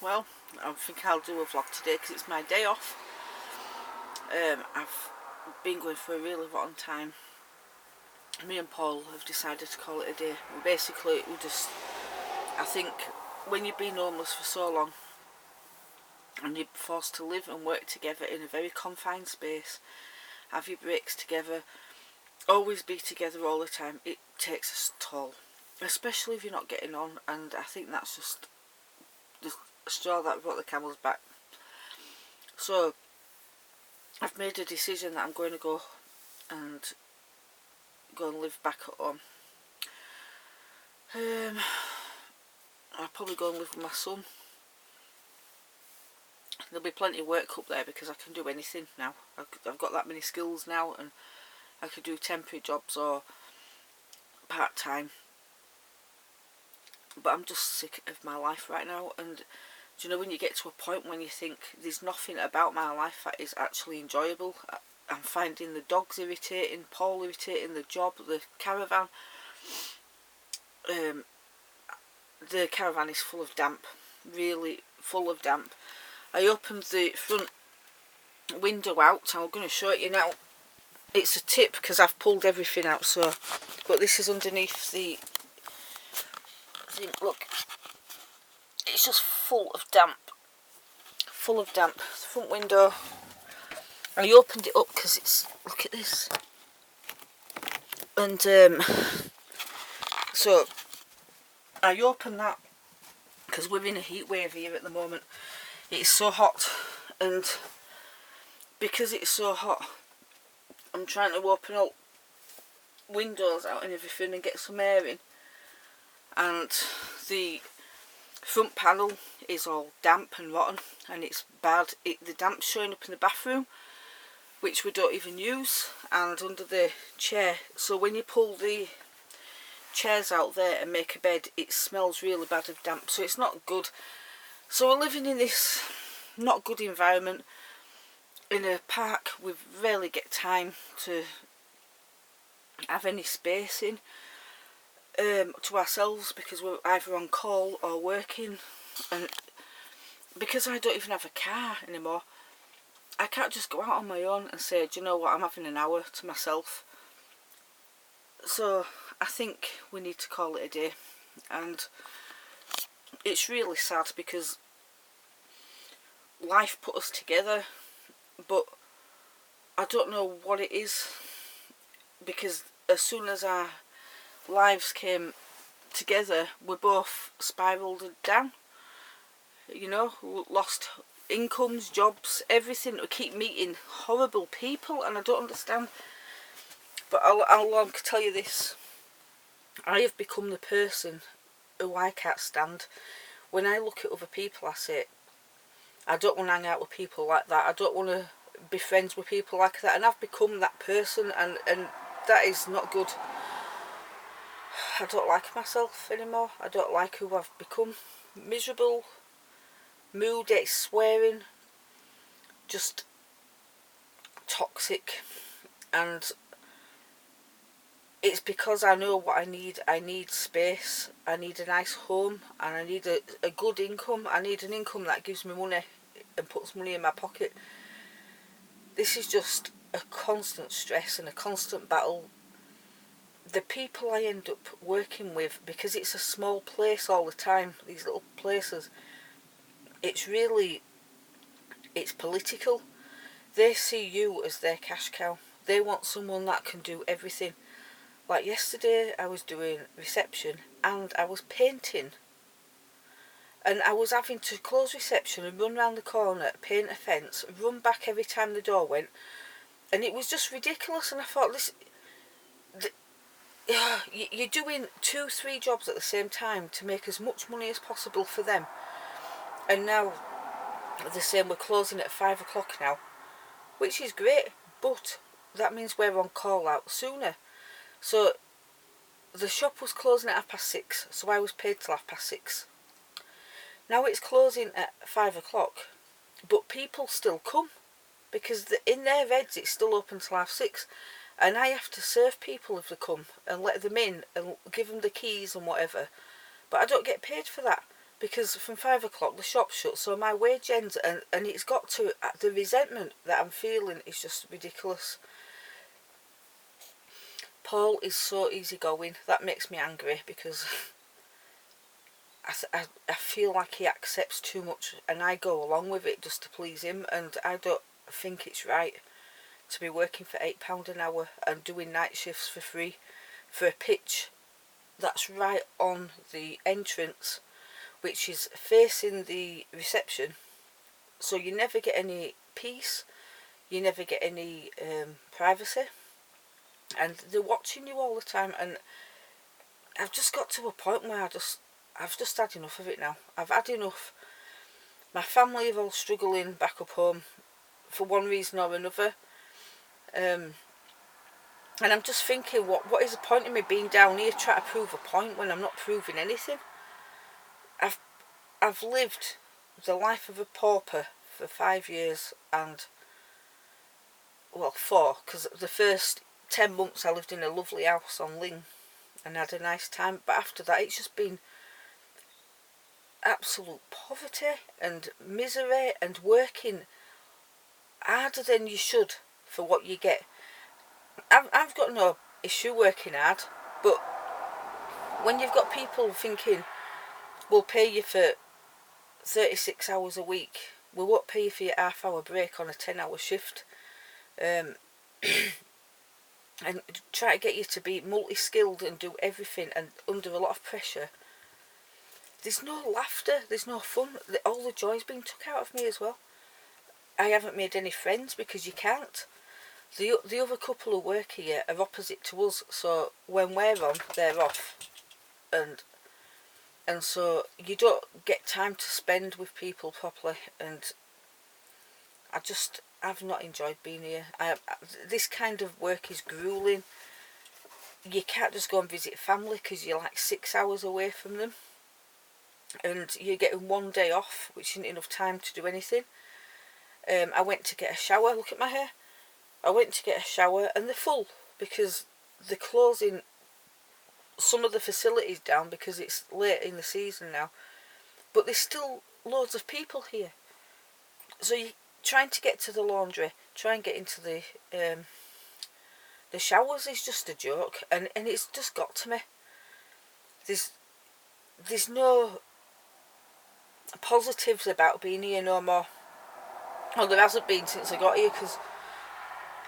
Well, I think I'll do a vlog today because it's my day off. I've been going for a really long time. Me and Paul have decided to call it a day. I think when you've been homeless for so long and you're forced to live and work together in a very confined space, have your breaks together, always be together all the time, it takes a toll. Especially if you're not getting on, and I think that's just the straw that brought the camel's back. So I've made a decision that I'm going to go and live back at home. I'll probably go and live with my son. There'll be plenty of work up there because I can do anything now. I've got that many skills now, and I could do temporary jobs or part-time. But I'm just sick of my life right now, and do you know when you get to a point when you think there's nothing about my life that is actually enjoyable? I'm finding the dogs irritating, Paul irritating, the job, the caravan. The caravan is full of damp, really full of damp. I opened the front window out. I'm going to show it you now. It's a tip because I've pulled everything out. So, but this is underneath the thing. Look, it's just full of damp. Full of damp. The front window. I opened it up because it's, look at this. And so I opened that because we're in a heat wave here at the moment. It's so hot, and because it's so hot, I'm trying to open up windows out and everything and get some air in. And the front panel is all damp and rotten, and it's bad. The damp's showing up in the bathroom, which we don't even use, and under the chair. So when you pull the chairs out there and make a bed, it smells really bad of damp, so it's not good. So we're living in this not good environment in a park. We rarely get time to have any space in to ourselves because we're either on call or working, and because I don't even have a car anymore, I can't just go out on my own and say, do you know what, I'm having an hour to myself. So I think we need to call it a day, and it's really sad because life put us together, but I don't know what it is, because as soon as our lives came together, we both spiralled down. You know, we lost incomes, jobs, everything. We keep meeting horrible people, and I don't understand. But I'll tell you this. I have become the person who I can't stand. When I look at other people, I say, I don't want to hang out with people like that. I don't want to be friends with people like that. And I've become that person, and that is not good. I don't like myself anymore. I don't like who I've become. Miserable, moody, swearing, just toxic. And it's because I know what I need. I need space. I need a nice home, and I need a good income. I need an income that gives me money and puts money in my pocket. This is just a constant stress and a constant battle. The people I end up working with, because it's a small place all the time, these little places, it's political. They see you as their cash cow. They want someone that can do everything. Like yesterday, I was doing reception and I was painting. And I was having to close reception and run round the corner, paint a fence, run back every time the door went. And it was just ridiculous. And I thought, you're doing 2-3 jobs at the same time to make as much money as possible for them. And now they're saying we're closing at 5 o'clock now, which is great, but that means we're on call out sooner. So the shop was closing at 6:30, so I was paid till 6:30. Now it's closing at 5 o'clock, but people still come because in their heads it's still open till 6:30, and I have to serve people if they come and let them in and give them the keys and whatever. But I don't get paid for that because from 5 o'clock the shop shuts, so my wage ends, and it's got to, the resentment that I'm feeling is just ridiculous. Paul is so easygoing, that makes me angry, because I feel like he accepts too much and I go along with it just to please him, and I don't think it's right to be working for £8 an hour and doing night shifts for free for a pitch that's right on the entrance, which is facing the reception, so you never get any peace, you never get any privacy, and they're watching you all the time. And I've just got to a point where I've just had enough of it now. I've had enough. My family are all struggling back up home for one reason or another, and I'm just thinking, what is the point of me being down here trying to prove a point when I'm not proving anything? I've lived the life of a pauper for 5 years, and, well, 4, because the first 10 months I lived in a lovely house on Ling and had a nice time, but after that it's just been absolute poverty and misery and working harder than you should for what you get. I've got no issue working hard, but when you've got people thinking, we'll pay you for 36 hours a week, we won't pay you for your half-hour break on a 10-hour shift, and try to get you to be multi-skilled and do everything, and under a lot of pressure, there's no laughter, there's no fun, all the joy's been took out of me as well. I haven't made any friends because you can't. The other couple who work here are opposite to us, so when we're on, they're off, and so you don't get time to spend with people properly, and I've not enjoyed being here. This kind of work is grueling. You can't just go and visit family because you're like 6 hours away from them, and you're getting one day off, which isn't enough time to do anything. I went to get a shower. Look at my hair. I went to get a shower and they're full because they're closing some of the facilities down because it's late in the season now. But there's still loads of people here. So you're trying to get to the laundry, try and get into the showers is just a joke, and it's just got to me. There's no positives about being here no more. Well, there hasn't been since I got here, because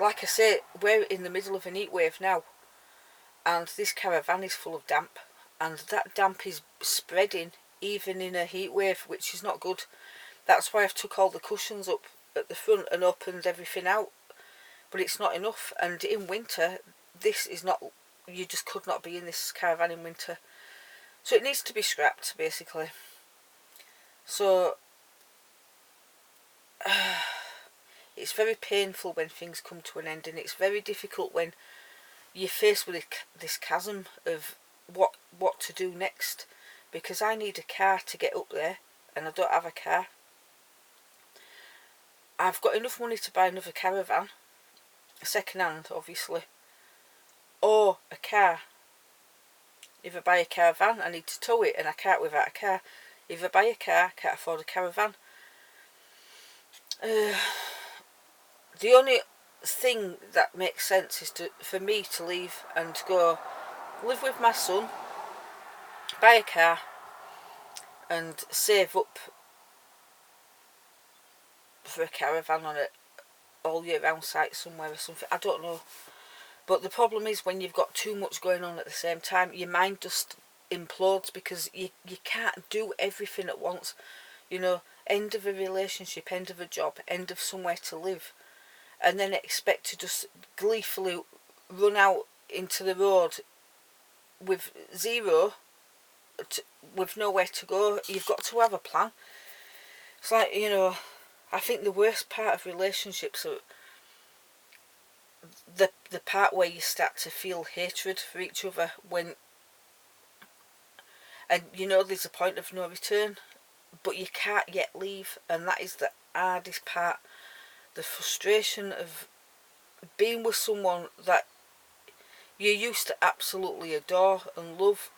like I say, we're in the middle of an heat wave now, and this caravan is full of damp, and that damp is spreading even in a heat wave, which is not good. That's why I've took all the cushions up at the front and opened everything out, but it's not enough. And in winter, this is not, you just could not be in this caravan in winter, so it needs to be scrapped basically. So it's very painful when things come to an end, and it's very difficult when you're faced with this chasm of what to do next, because I need a car to get up there and I don't have a car. I've got enough money to buy another caravan, second hand obviously, or a car. If I buy a caravan I need to tow it, and I can't without a car. If I buy a car I can't afford a caravan. The only thing that makes sense is for me to leave and go live with my son, buy a car and save up for a caravan on it all year round site somewhere or something. I don't know. But the problem is when you've got too much going on at the same time, your mind just implodes, because you can't do everything at once. You know, end of a relationship, end of a job, end of somewhere to live, and then expect to just gleefully run out into the road with with nowhere to go. You've got to have a plan. It's like, you know, I think the worst part of relationships are the part where you start to feel hatred for each other, and you know there's a point of no return, but you can't yet leave, and that is the hardest part. The frustration of being with someone that you used to absolutely adore and love,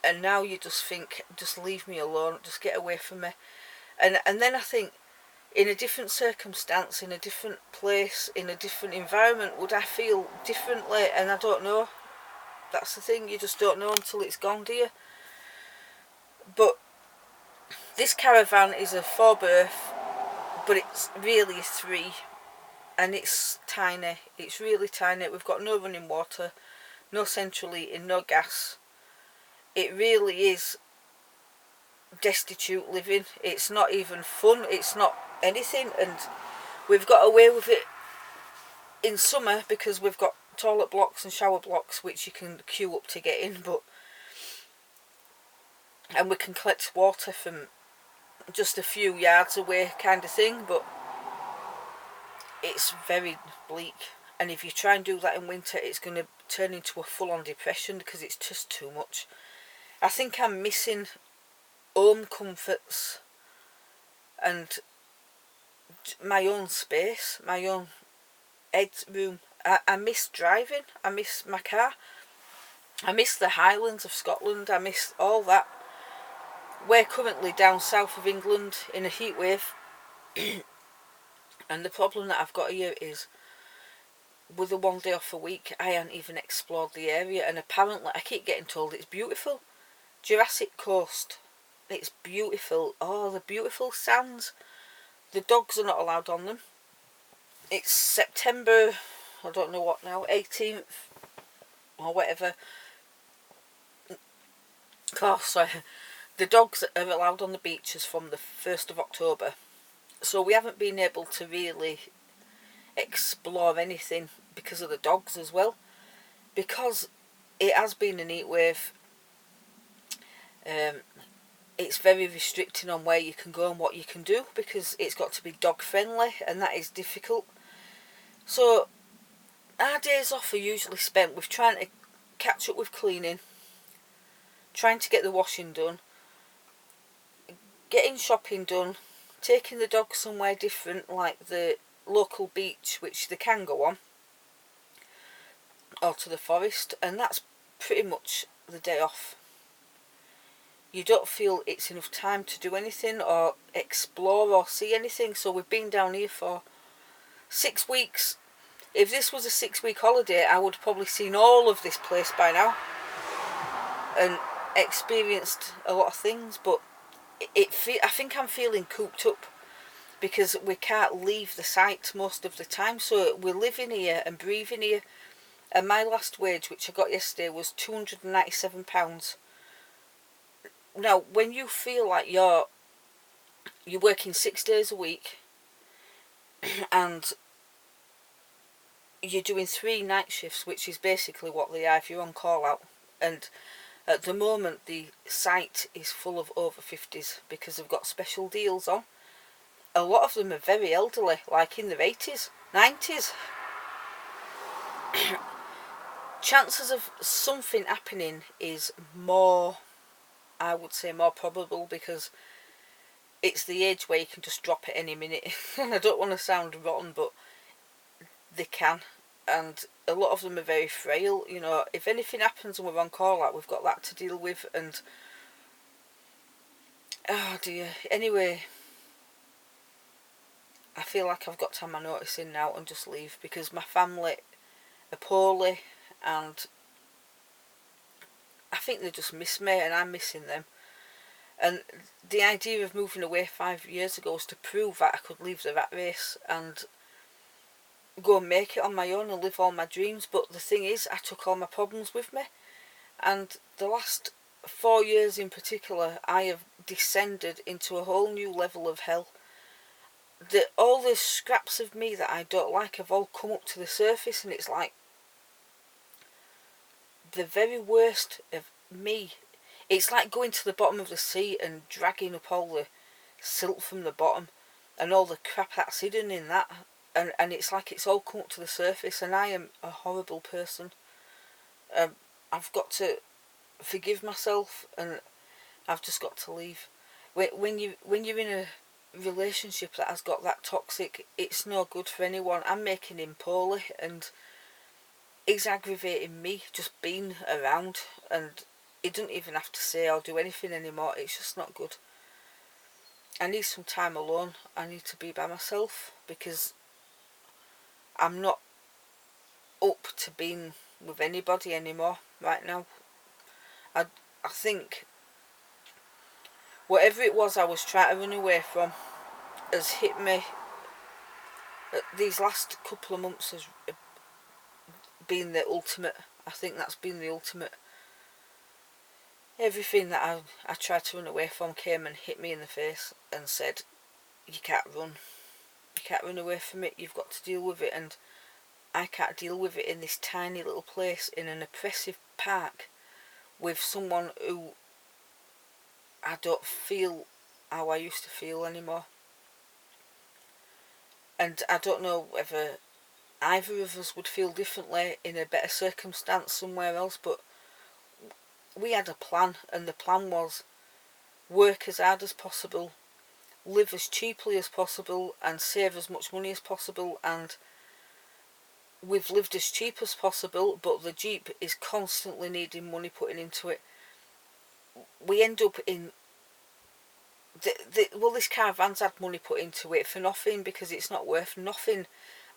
and now you just think, just leave me alone, just get away from me. And then I think, in a different circumstance, in a different place, in a different environment, would I feel differently? And I don't know. That's the thing, you just don't know until it's gone, do you? But this caravan is a 4-berth, but it's really a 3, and it's tiny. It's really tiny. We've got no running water, no central heating, no gas. It really is destitute living. It's not even fun. It's not anything, and we've got away with it in summer because we've got toilet blocks and shower blocks which you can queue up to get in, and we can collect water from just a few yards away, kind of thing. But it's very bleak, and if you try and do that in winter, it's going to turn into a full-on depression because it's just too much. I think I'm missing home comforts and my own space, my own headroom. I miss driving. I miss my car. I miss the Highlands of Scotland. I miss all that. We're currently down south of England in a heat wave, and the problem that I've got here is, with a 1 day off a week, I haven't even explored the area, and apparently I keep getting told it's beautiful. Jurassic Coast, it's beautiful. Oh, the beautiful sands. The dogs are not allowed on them. It's September, I don't know what now, 18th or whatever. Oh, sorry. The dogs are allowed on the beaches from the 1st of October. So we haven't been able to really explore anything because of the dogs as well. Because it has been a heat wave, it's very restricting on where you can go and what you can do, because it's got to be dog friendly, and that is difficult. So our days off are usually spent with trying to catch up with cleaning, trying to get the washing done, getting shopping done, taking the dogs somewhere different, like the local beach, which they can go on, or to the forest, and that's pretty much the day off. You don't feel it's enough time to do anything or explore or see anything. So we've been down here for 6 weeks. If this was a 6-week holiday, I would have probably seen all of this place by now and experienced a lot of things. But I think I'm feeling cooped up because we can't leave the site most of the time. So we're living here and breathing here. And my last wage, which I got yesterday, was £297. Now, when you feel like you're working 6 days a week and you're doing 3 night shifts, which is basically what they are if you're on call out, and at the moment the site is full of over 50s because they've got special deals on. A lot of them are very elderly, like in their 80s, 90s. Chances of something happening is more, I would say, more probable, because it's the age where you can just drop at any minute. And I don't want to sound rotten, but they can, and a lot of them are very frail. You know, if anything happens and we're on call out, we've got that to deal with, and oh dear. Anyway, I feel like I've got to have my notice in now and just leave, because my family are poorly, and I think they just miss me and I'm missing them. And the idea of moving away 5 years ago was to prove that I could leave the rat race and go and make it on my own and live all my dreams. But the thing is, I took all my problems with me, and the last 4 years in particular, I have descended into a whole new level of hell. All the scraps of me that I don't like have all come up to the surface, and it's like the very worst of me. It's like going to the bottom of the sea and dragging up all the silt from the bottom and all the crap that's hidden in that, and it's like it's all come up to the surface, and I am a horrible person. I've got to forgive myself, and I've just got to leave. When you're in a relationship that has got that toxic, it's no good for anyone. I'm making him poorly, and he's aggravating me just being around, and he doesn't even have to say or do anything anymore. It's just not good. I need some time alone. I need to be by myself because I'm not up to being with anybody anymore right now. I think whatever it was I was trying to run away from has hit me. These last couple of months has been the ultimate. I think that's been the ultimate. Everything that I tried to run away from came and hit me in the face and said, you can't run. You can't run away from it. You've got to deal with it. And I can't deal with it in this tiny little place in an oppressive park with someone who I don't feel how I used to feel anymore. And I don't know whether either of us would feel differently in a better circumstance somewhere else, but we had a plan, and the plan was work as hard as possible, live as cheaply as possible, and save as much money as possible. And we've lived as cheap as possible, but the Jeep is constantly needing money putting into it. We end up in well, this caravan's had money put into it for nothing because it's not worth nothing.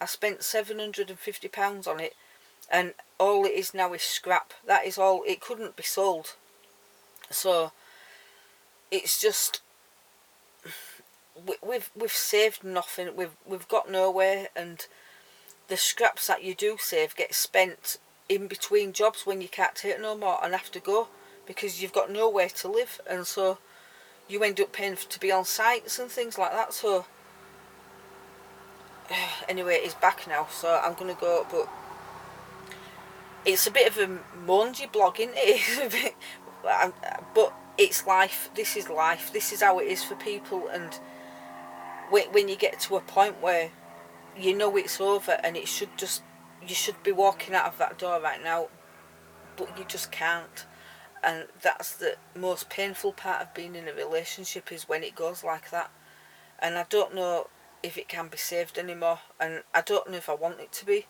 I spent £750 on it, and all it is now is scrap. That is all. It couldn't be sold. So it's just we've saved nothing. We've got nowhere, and the scraps that you do save get spent in between jobs when you can't take no more and have to go because you've got nowhere to live, and so you end up paying to be on sites and things like that. So anyway, it's back now, so I'm gonna go. But it's a bit of a mangy blog, isn't it? But it's life. This is life. This is how it is for people. And when you get to a point where you know it's over and you should be walking out of that door right now, but you just can't. And that's the most painful part of being in a relationship, is when it goes like that. And I don't know if it can be saved anymore, and I don't know if I want it to be,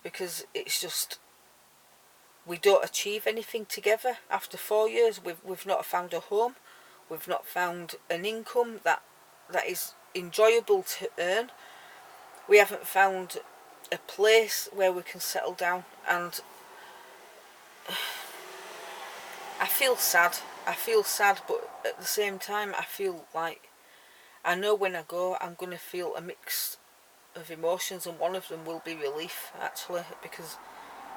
because it's just, we don't achieve anything together. After 4 years, we've not found a home, we've not found an income that is enjoyable to earn. We haven't found a place where we can settle down, and I feel sad. But at the same time, I feel like I know when I go, I'm going to feel a mix of emotions, and one of them will be relief, actually, because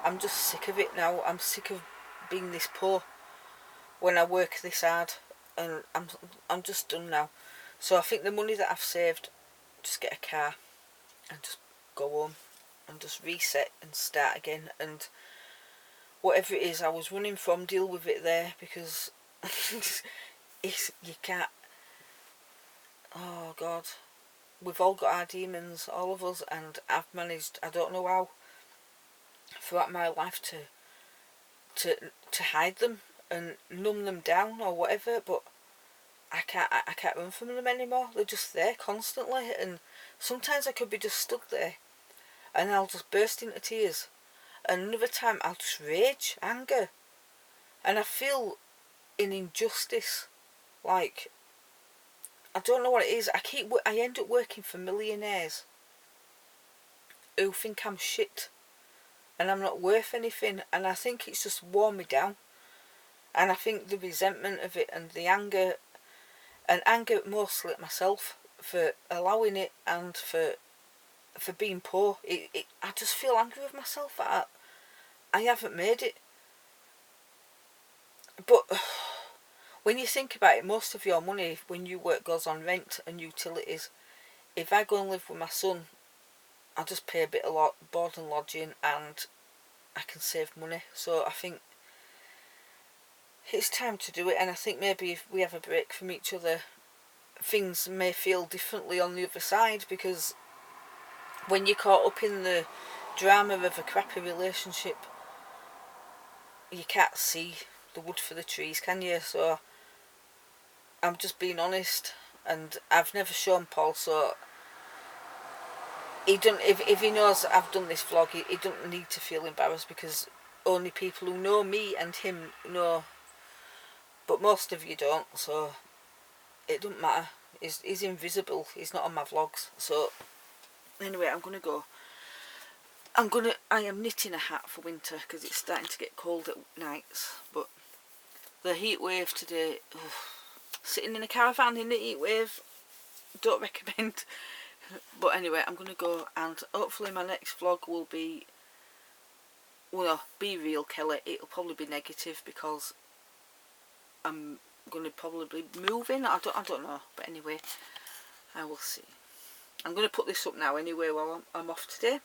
I'm just sick of it now. I'm sick of being this poor when I work this hard, and I'm just done now. So I think the money that I've saved, just get a car and just go home and just reset and start again, and whatever it is I was running from, deal with it there, because you can't. Oh God, we've all got our demons, all of us, and I've managed, I don't know how, throughout my life to hide them and numb them down or whatever, but I can't run from them anymore. They're just there constantly, and sometimes I could be just stuck there and I'll just burst into tears, and another time I'll just rage, anger, and I feel an injustice. Like, I don't know what it is. I end up working for millionaires who think I'm shit and I'm not worth anything, and I think it's just worn me down. And I think the resentment of it and the anger, and anger mostly at myself for allowing it, and for being poor. I just feel angry with myself that I haven't made it. But when you think about it, most of your money when you work goes on rent and utilities. If I go and live with my son, I just pay a bit of board and lodging, and I can save money. So I think it's time to do it, and I think maybe if we have a break from each other, things may feel differently on the other side, because when you're caught up in the drama of a crappy relationship, you can't see the wood for the trees, can you? So I'm just being honest, and I've never shown Paul, so he don't. If he knows I've done this vlog, he don't need to feel embarrassed, because only people who know me and him know but most of you don't, so it doesn't matter. He's invisible, he's not on my vlogs. So anyway, I'm gonna go. I am knitting a hat for winter because it's starting to get cold at nights, but the heat wave today, sitting in a caravan in the heat wave, don't recommend. But anyway, I'm gonna go, and hopefully my next vlog will be, well, be real Kelly. It'll probably be negative because I'm gonna probably be moving. I don't know, but anyway, I will see. I'm gonna put this up now anyway while I'm off today.